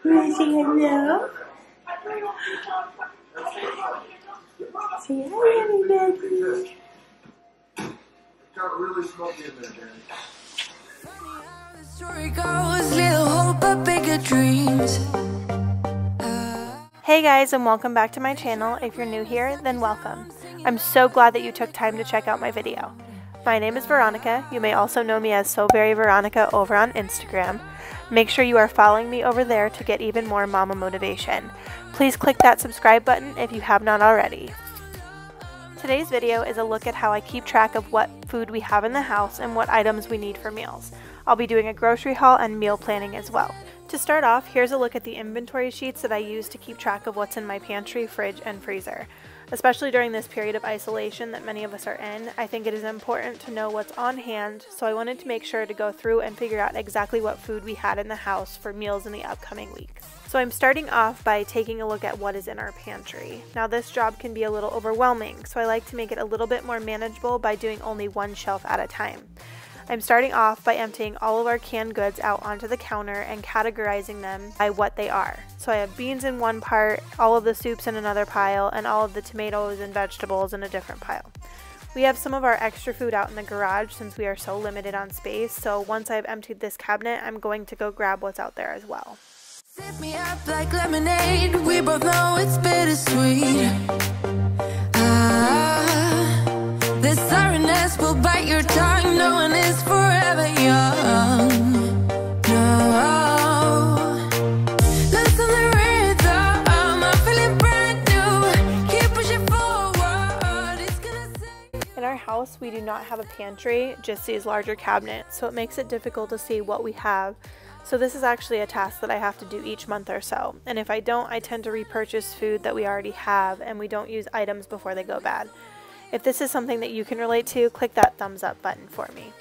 wanna say hello? Say hi, everybody. Got really smoky in there, Danny. The story goes, little hope but bigger dreams. Hey guys, and welcome back to my channel. If you're new here, then welcome. I'm so glad that you took time to check out my video. My name is Veronica. You may also know me as Veryy Veronica over on Instagram. Make sure you are following me over there to get even more mama motivation. Please click that subscribe button if you have not already. Today's video is a look at how I keep track of what food we have in the house and what items we need for meals. I'll be doing a grocery haul and meal planning as well. To start off, here's a look at the inventory sheets that I use to keep track of what's in my pantry, fridge, and freezer. Especially during this period of isolation that many of us are in, I think it is important to know what's on hand, so I wanted to make sure to go through and figure out exactly what food we had in the house for meals in the upcoming weeks. So I'm starting off by taking a look at what is in our pantry. Now this job can be a little overwhelming, so I like to make it a little bit more manageable by doing only one shelf at a time. I'm starting off by emptying all of our canned goods out onto the counter and categorizing them by what they are. So I have beans in one part, all of the soups in another pile, and all of the tomatoes and vegetables in a different pile. We have some of our extra food out in the garage since we are so limited on space, so once I've emptied this cabinet, I'm going to go grab what's out there as well. Sip me up like lemonade, we both know it's bittersweet. This sorrowness will bite your tongue, no one is forever young. No. Listen the rhythm, I'm feeling brand new. Keep pushing forward, it's gonna say. In our house, we do not have a pantry, just these larger cabinets, so it makes it difficult to see what we have. So this is actually a task that I have to do each month or so, and if I don't, I tend to repurchase food that we already have, and we don't use items before they go bad. If this is something that you can relate to, click that thumbs up button for me.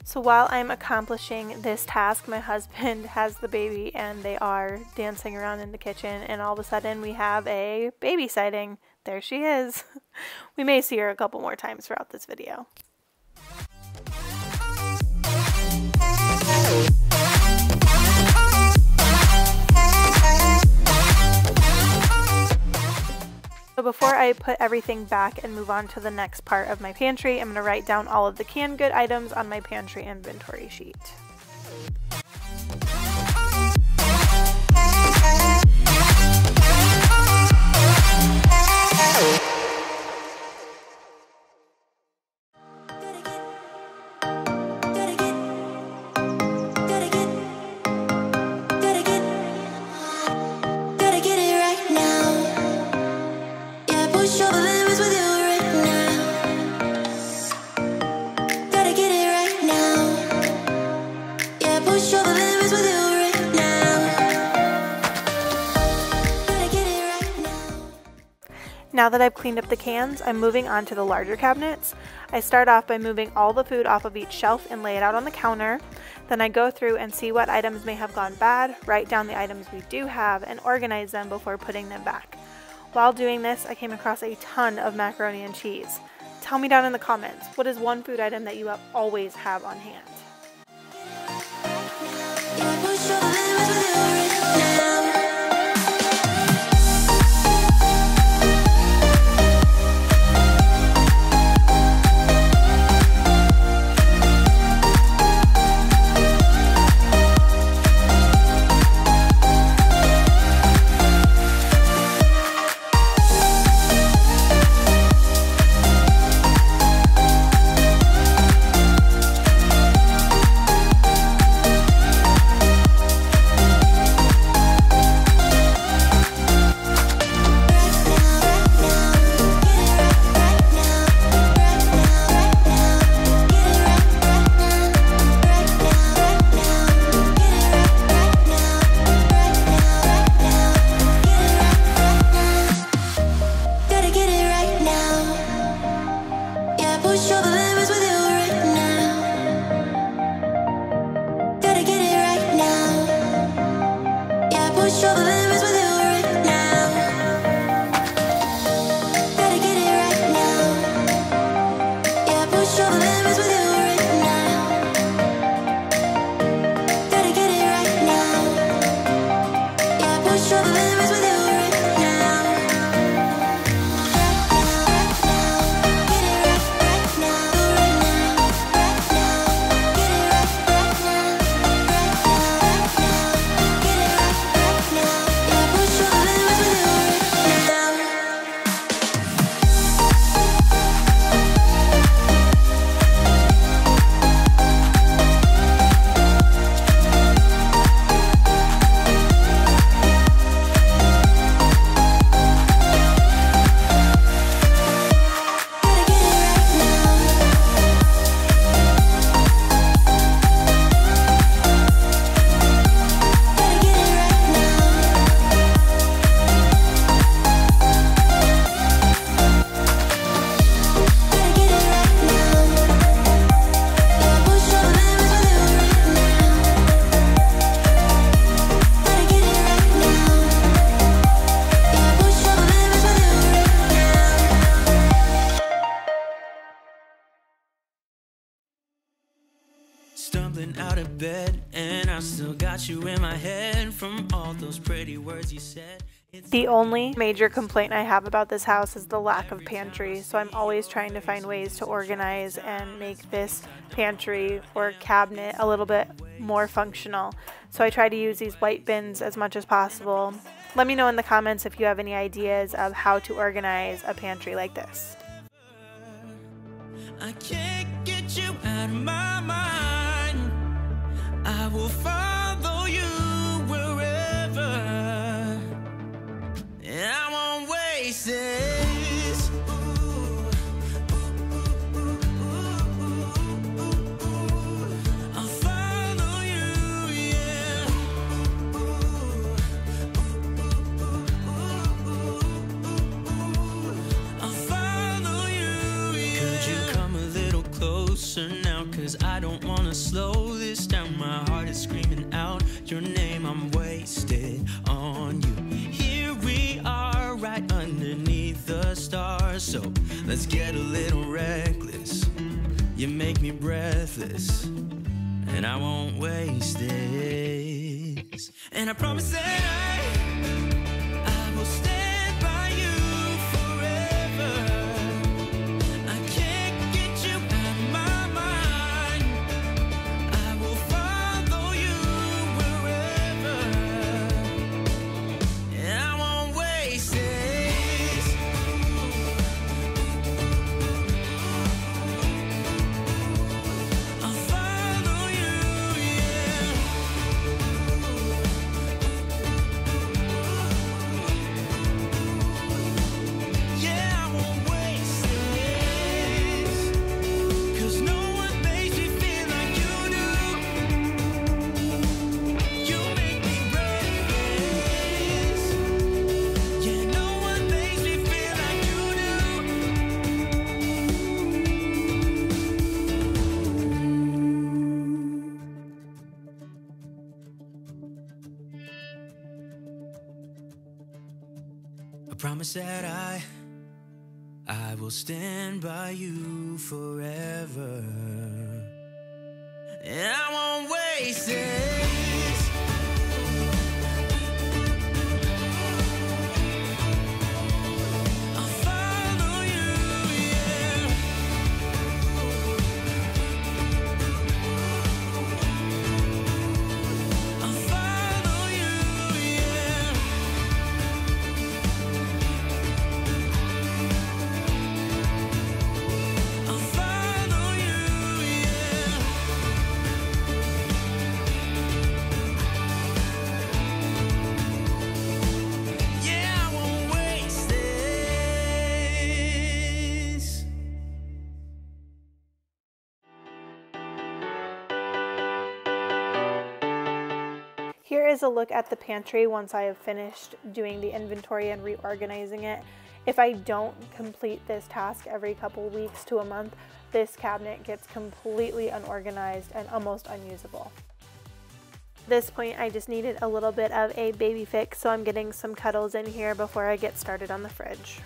So while I'm accomplishing this task, my husband has the baby and they are dancing around in the kitchen, and all of a sudden we have a baby sighting. There she is. We may see her a couple more times throughout this video. So before I put everything back and move on to the next part of my pantry, I'm going to write down all of the canned good items on my pantry inventory sheet. Now that I've cleaned up the cans, I'm moving on to the larger cabinets. I start off by moving all the food off of each shelf and lay it out on the counter. Then I go through and see what items may have gone bad, write down the items we do have, and organize them before putting them back. While doing this, I came across a ton of macaroni and cheese. Tell me down in the comments, what is one food item that you always have on hand? rolling out of bed, and I still got you in my head from all those pretty words you said. The only major complaint I have about this house is the lack of pantry, so I'm always trying to find ways to organize and make this pantry or cabinet a little bit more functional. So I try to use these white bins as much as possible. Let me know in the comments if you have any ideas of how to organize a pantry like this. I can't get you out of my mind. I will follow you wherever. And I won't waste this. I'll follow you, yeah. I'll follow you, yeah. Could you come a little closer now? 'Cause I don't wanna slow this down. My heart is screaming out your name. I'm wasted on you. Here we are right underneath the stars, so let's get a little reckless. You make me breathless, and I won't waste this. And I promise that I will stand by you forever. I can't get you out of my mind. I will follow you wherever. And I won't waste this. I'll follow you, yeah. Yeah, I won't waste this. 'Cause no one makes me feel like you do. You make me breathless. Yeah, no one makes me feel like you do. I promise that I will stand by you forever. And I won't waste this. I'll follow you, yeah. I'll follow you, yeah. I'll follow you, yeah. Yeah, I won't waste this. Here is a look at the pantry once I have finished doing the inventory and reorganizing it. If I don't complete this task every couple weeks to a month, this cabinet gets completely unorganized and almost unusable. At this point, I just needed a little bit of a baby fix, so I'm getting some cuddles in here before I get started on the fridge.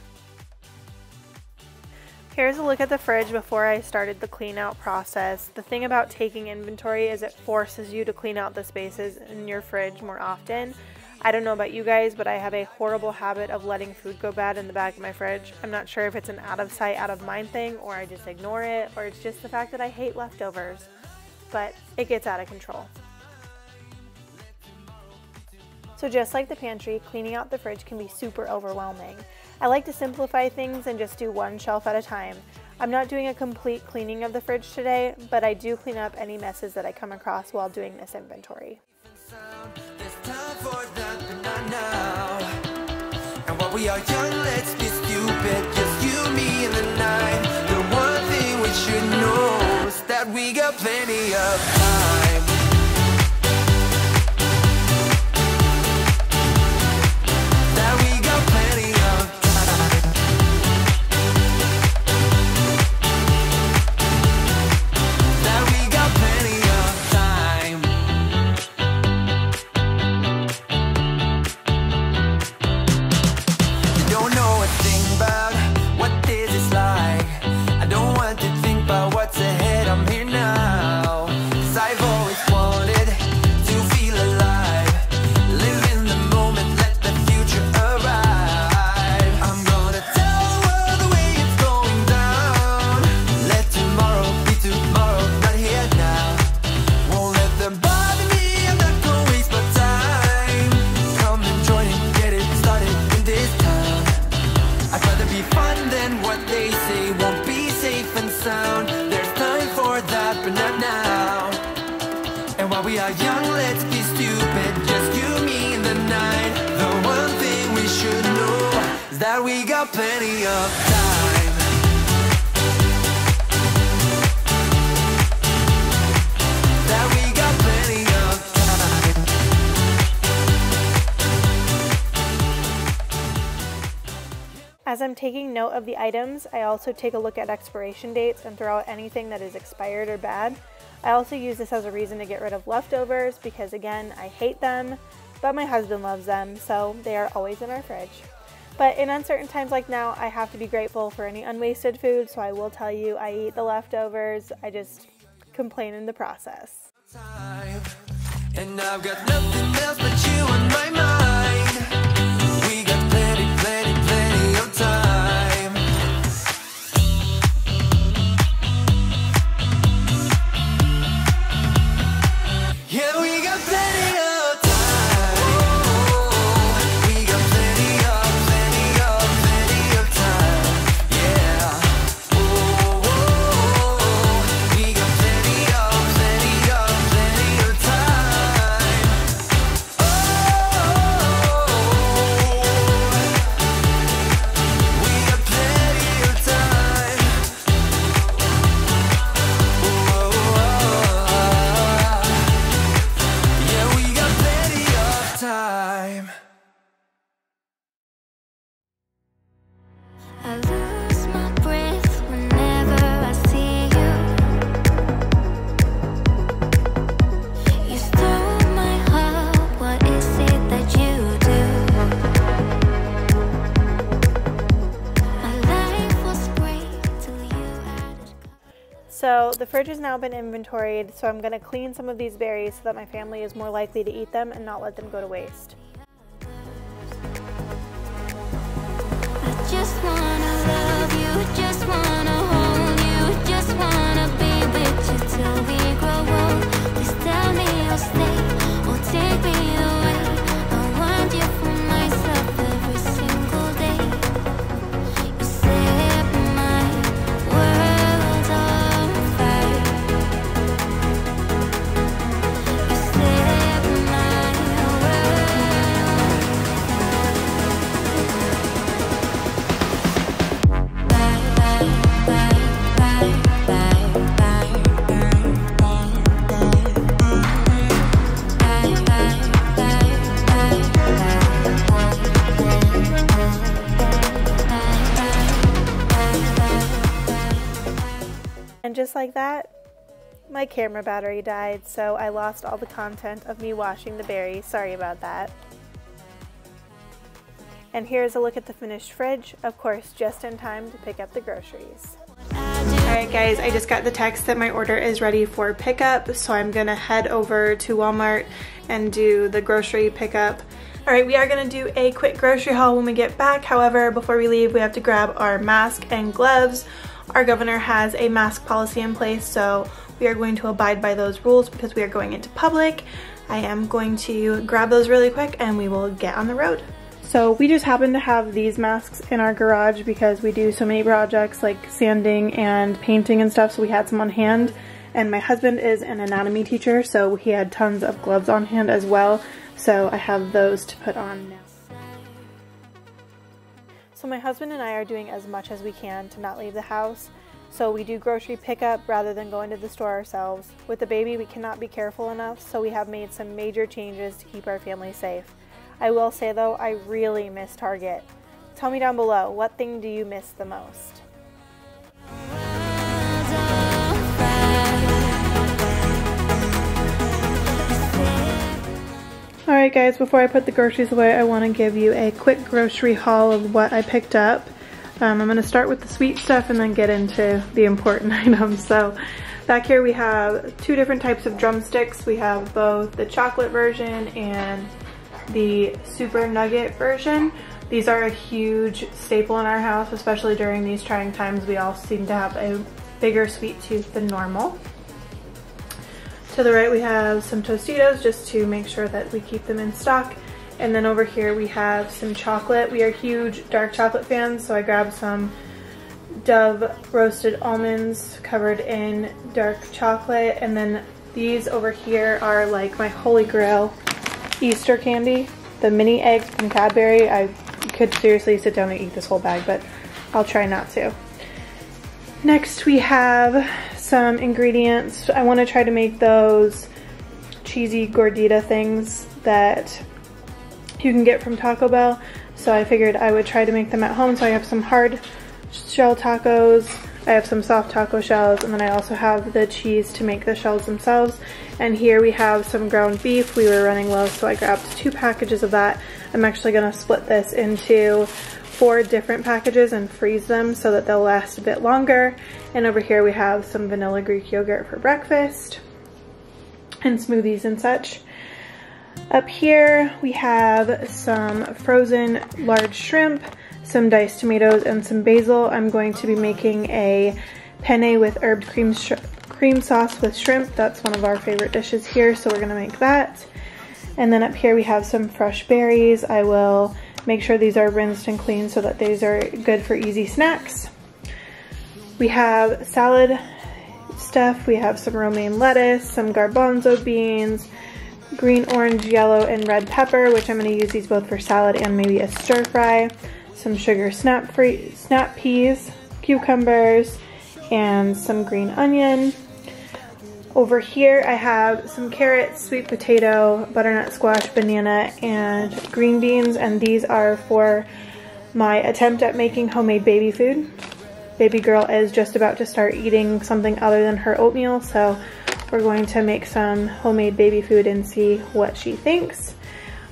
Here's a look at the fridge before I started the clean out process. The thing about taking inventory is it forces you to clean out the spaces in your fridge more often. I don't know about you guys, but I have a horrible habit of letting food go bad in the back of my fridge. I'm not sure if it's an out of sight, out of mind thing, or I just ignore it, or it's just the fact that I hate leftovers. But it gets out of control. So just like the pantry, cleaning out the fridge can be super overwhelming. I like to simplify things and just do one shelf at a time. I'm not doing a complete cleaning of the fridge today, but I do clean up any messes that I come across while doing this inventory. There's time for that, but not now. And while we are young, let's be stupid. Just you, me, and the night. The one thing we should know is that we got plenty of time. That we got plenty of time. That we got plenty of time. You don't know a thing about what this is like. I don't want to think about what's ahead. I'm here now. 'Cause fun, then what they say won't be safe and sound. There's time for that, but not now. And while we are young, let's be stupid, just you, me, and the night. The one thing we should know is that we got plenty of time. That we got plenty of time. As I'm taking note of the items, I also take a look at expiration dates and throw out anything that is expired or bad. I also use this as a reason to get rid of leftovers because, again, I hate them, but my husband loves them, so they are always in our fridge. But in uncertain times like now, I have to be grateful for any unwasted food, so I will tell you I eat the leftovers. I just complain in the process. Time. And I've got nothing else but you on my mind. We got plenty, plenty, plenty of time. Yeah, we got plenty of time. We got plenty of time. Yeah. We got plenty of time. We got plenty of time. Yeah, we got plenty of time. I lose my breath whenever I see you. You stole my heart, what is it that you do? My life was great till you added. So the fridge has now been inventoried, so I'm going to clean some of these berries so that my family is more likely to eat them and not let them go to waste. I just wanna love you, just wanna hold you, just wanna be with you till we grow old. Please tell me you'll stay or take me away. I want you for myself every single day. You set my world on fire. You set my world And just like that, my camera battery died, so I lost all the content of me washing the berries. Sorry about that. And here's a look at the finished fridge, of course just in time to pick up the groceries. Alright guys, I just got the text that my order is ready for pickup, so I'm gonna head over to Walmart and do the grocery pickup. Alright, we are gonna do a quick grocery haul when we get back. However, before we leave, we have to grab our mask and gloves. Our governor has a mask policy in place, so we are going to abide by those rules because we are going into public. I am going to grab those really quick and we will get on the road. So we just happen to have these masks in our garage because we do so many projects like sanding and painting and stuff, so we had some on hand. And my husband is an anatomy teacher, so he had tons of gloves on hand as well, so I have those to put on now. So my husband and I are doing as much as we can to not leave the house. So we do grocery pickup rather than going to the store ourselves. With the baby, we cannot be careful enough, so we have made some major changes to keep our family safe. I will say though, I really miss Target. Tell me down below, what thing do you miss the most? Alright guys, before I put the groceries away, I want to give you a quick grocery haul of what I picked up. I'm going to start with the sweet stuff and then get into the important items. So back here we have two different types of drumsticks. We have both the chocolate version and the super nugget version. These are a huge staple in our house, especially during these trying times. We all seem to have a bigger sweet tooth than normal. To the right we have some Tostitos just to make sure that we keep them in stock. And then over here we have some chocolate. We are huge dark chocolate fans, so I grabbed some Dove roasted almonds covered in dark chocolate. And then these over here are like my holy grail Easter candy, the mini eggs from Cadbury. I could seriously sit down and eat this whole bag, but I'll try not to. Next we have some ingredients. I want to try to make those cheesy gordita things that you can get from Taco Bell, so I figured I would try to make them at home. So I have some hard shell tacos, I have some soft taco shells, and then I also have the cheese to make the shells themselves. And here we have some ground beef. We were running low, so I grabbed 2 packages of that. I'm actually going to split this into 4 different packages and freeze them so that they'll last a bit longer. And over here we have some vanilla Greek yogurt for breakfast and smoothies and such. Up here we have some frozen large shrimp, some diced tomatoes, and some basil. I'm going to be making a penne with herbed cream sauce with shrimp. That's one of our favorite dishes here, so we're going to make that. And then up here we have some fresh berries. I will make sure these are rinsed and cleaned so that these are good for easy snacks. We have salad stuff. We have some romaine lettuce, some garbanzo beans, green, orange, yellow, and red pepper, which I'm going to use these both for salad and maybe a stir fry. Some sugar snap peas, cucumbers, and some green onion. Over here I have some carrots, sweet potato, butternut squash, banana, and green beans, and these are for my attempt at making homemade baby food. Baby girl is just about to start eating something other than her oatmeal, so we're going to make some homemade baby food and see what she thinks.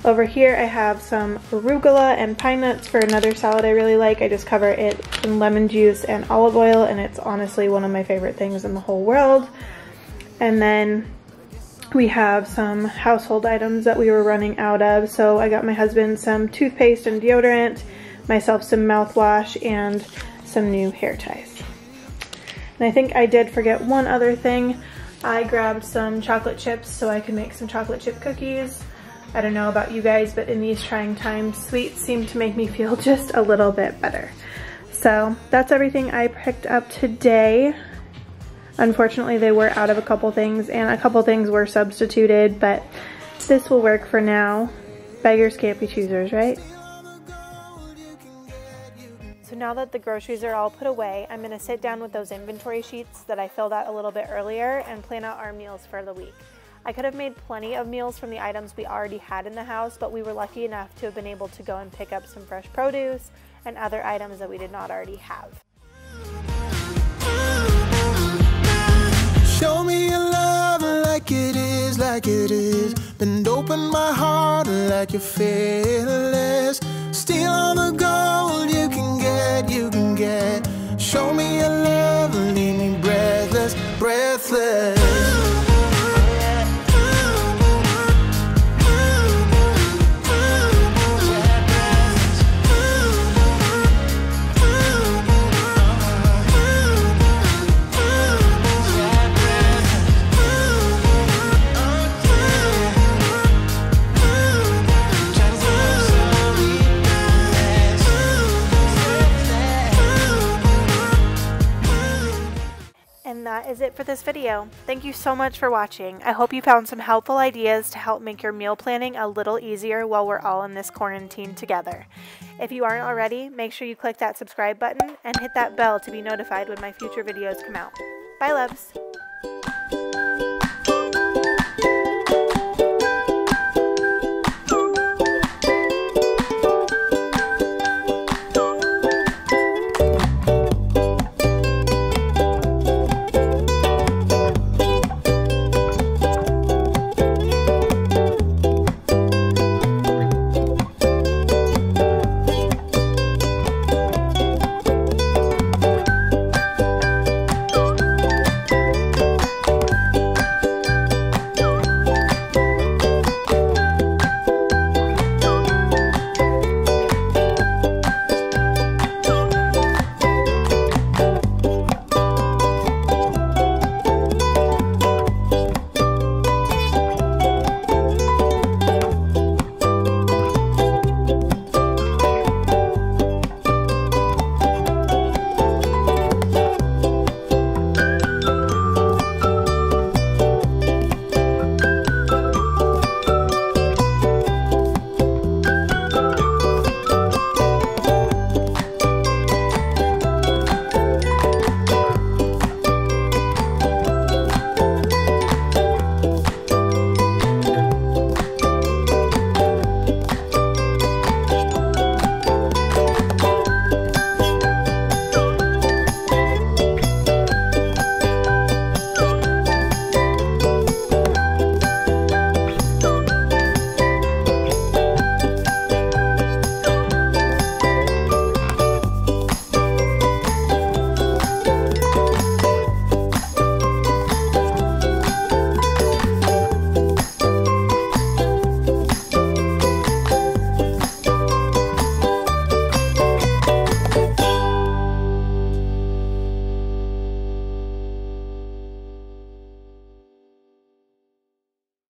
Over here I have some arugula and pine nuts for another salad I really like. I just cover it in lemon juice and olive oil, and it's honestly one of my favorite things in the whole world. And then we have some household items that we were running out of. So I got my husband some toothpaste and deodorant, myself some mouthwash, and some new hair ties. And I think I did forget one other thing. I grabbed some chocolate chips so I could make some chocolate chip cookies. I don't know about you guys, but in these trying times, sweets seem to make me feel just a little bit better. So that's everything I picked up today. Unfortunately, they were out of a couple things, and a couple things were substituted, but this will work for now. Beggars can't be choosers, right? So now that the groceries are all put away, I'm going to sit down with those inventory sheets that I filled out a little bit earlier and plan out our meals for the week. I could have made plenty of meals from the items we already had in the house, but we were lucky enough to have been able to go and pick up some fresh produce and other items that we did not already have. Show me your love like it is, like it is. Bend open my heart like you're fearless. Steal all the gold you can get, you can get. Show me your love, leave me breathless, breathless. That is it for this video. Thank you so much for watching. I hope you found some helpful ideas to help make your meal planning a little easier while we're all in this quarantine together. If you aren't already, make sure you click that subscribe button and hit that bell to be notified when my future videos come out. Bye, loves!